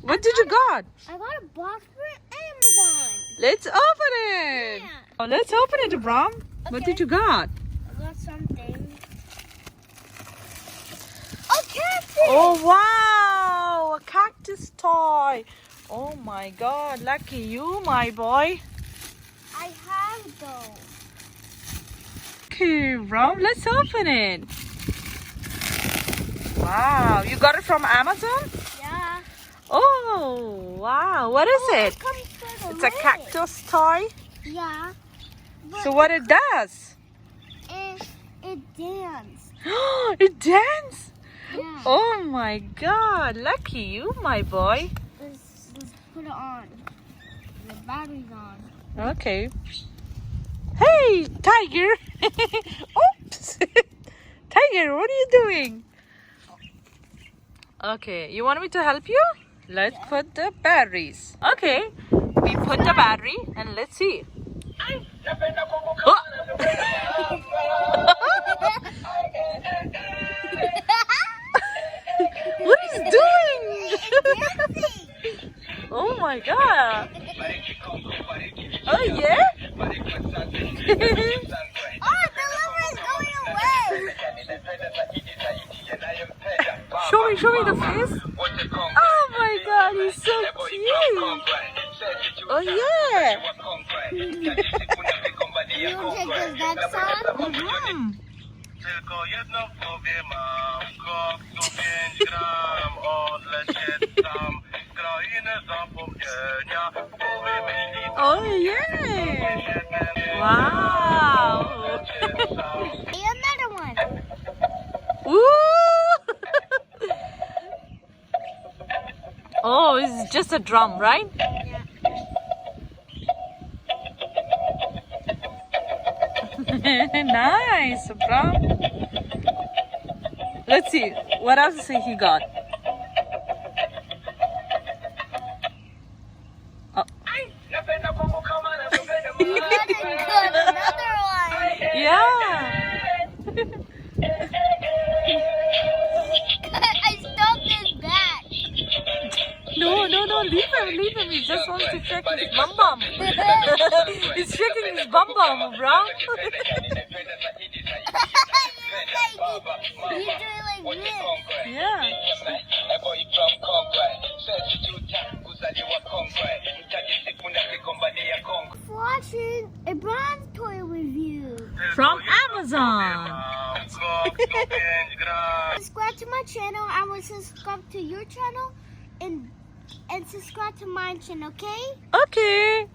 What did you got? I got a box from Amazon. Let's open it. Yeah. Oh, let's open it, Abram. What Okay. did you got? I got something. A cactus. Oh, wow. A cactus toy. Oh, my God. Lucky you, my boy. I have those. Okay, Abram, let's open it. Wow. You got it from Amazon? Yeah. Oh, wow. What is it? It comes with a It's a lid. cactus toy. Yeah. But So what it does? it dances. It dances. Yeah. Oh my God, lucky you, my boy. Let's put it on. The battery's on. Okay. Hey, Tiger. Oops. Tiger, what are you doing? Okay, you want me to help you? Let's put the batteries. Okay, we put the battery and let's see. Oh. What is he doing? Oh my God. Oh yeah? Oh, the liver is going away. Show me the face. Oh my God, he's so cute. Oh yeah. You take his next on? Mhm. Tylko jedno w głowie mam, krok do 5 gram, odlecieć tam, krainę zapomnienia, w głowie myśli Oh yeah. Wow. Another one. Ooh. Oh, it's just a drum, right? Nice, Abram. Let's see, what else he got? Oh. Another one. Yeah. I stuck his back. No, leave him. He just wants to check his bum bum. He's checking his bum bum, Abram. He's doing like this. Yeah. Watching a bronze toy review. From Amazon. Subscribe to my channel. I will subscribe to your channel and subscribe to my channel, okay? Okay.